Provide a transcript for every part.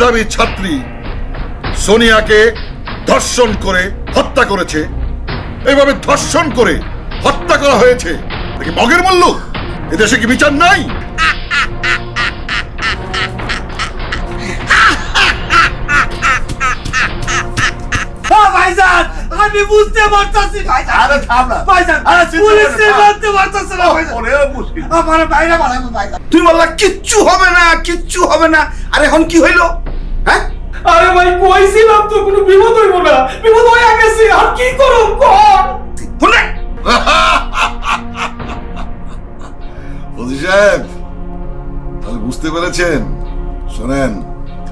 মেধাবী ছাত্রী সোনিয়াকে ধর্ষণ করে হত্যা করেছে, এইভাবে ধর্ষণ করে হত্যা করা হয়েছে, নাকি মগের মূল্য? এদেশে কি বিচার নাই? ভাইজান আমি বুঝতে পারতাছি ভাইজান। আরে থাম না ভাইজান পুলিশে মারতে পারতাছে না ভাইজান। ওরে মুশকিল। আমার বাইরে বাড়াবো ভাইজান। তুই বললা কিচ্ছু হবে না, কিচ্ছু হবে না। আর এখন কি হইলো? হ্যাঁ, আরে ভাই কইছিলাম তো কোনো বিপদ হইব না, বিপদ হয়ে গেছে। আর কি করব কোন? শুনে ওসি সাহেব তাহলে বুঝতে পেরেছেন? শোনেন,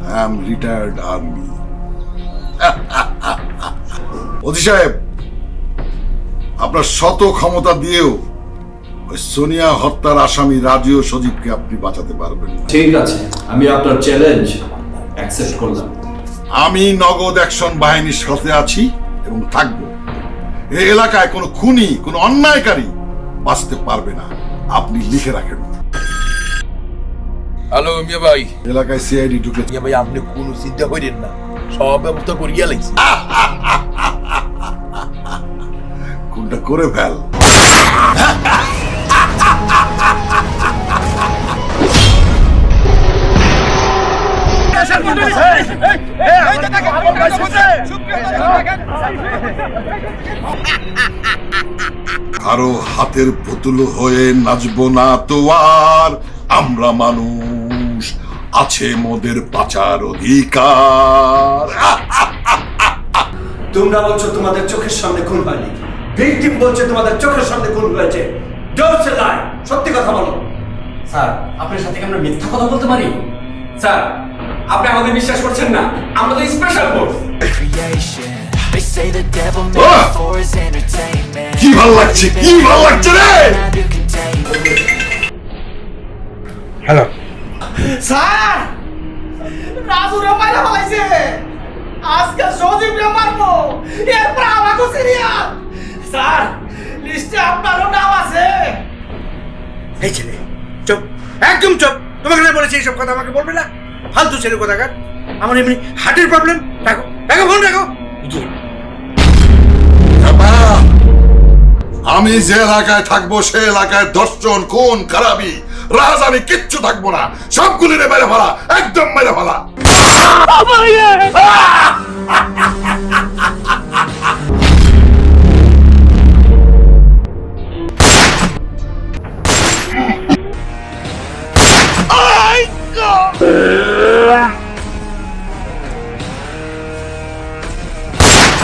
I am retired army. OC সাহেব, আপনার শত ক্ষমতা দিয়েও ওই সোনিয়া হত্যার আসামি রাজু ও সজীবকে আপনি বাঁচাতে পারবেন না। ঠিক আছে, আমি আপনার চ্যালেঞ্জ অ্যাকসেপ্ট করলাম। আমি নগদ অ্যাকশন বাহিনীর সাথে আছি এবং থাকবো। এই এলাকায় কোনো খুনি, কোনো অন্যায়কারী বাঁচতে পারবে না, আপনি লিখে রাখেন। হ্যালো মিয়া ভাই। এলাকায় সিআইডি ঢুকেছে। মিয়া ভাই আপনি কোনো চিন্তা করেন না, সব ব্যবস্থা করিয়া লাগছে। কোনটা করে ফেল। কারো হাতের পুতুল হয়ে নাচবো না তো আর, আমরা মানুষ, আছে মোদের বাঁচার অধিকার। তোমরা বলছো তোমাদের চোখের সামনে খুন হয়নি, ভিকটিম বলছে তোমাদের চোখের সামনে খুন হয়েছে। ডোন্ট লাই, সত্যি কথা বলো। স্যার আপনার সাথে কি আমরা মিথ্যা কথা বলতে পারি? স্যার আপনি আমাদের বিশ্বাস করছেন না, আমরা তো special force. They say the devil made Ah! it for his entertainment. কি ভাল লাগছে, কি ভাল লাগছে রে! Now you contain me. Hello sir রাজুরে মাইরা ফলাইছে, আজকে সজীবরে মারবো, এরপর আমাকে সিরিয়াল। স্যার লিস্টে আপনারও নাম আছে। এই ছেলে চুপ, একদম চুপ। তোমাকে না বলেছি এইসব কথা আমাকে বলবে না, ফালতু ছেলে কোথাকার। আমার এমনি হার্টের প্রবলেম। রাখো রাখো ফোন রাখো। আমি যে এলাকায় থাকবো সে এলাকায় ধর্ষণ, খুন, খারাপি, রাজ আমি কিচ্ছু থাকবো না, সবগুলিরে মেরে ফেলা, একদম মেরে ফেলা।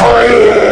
Oh,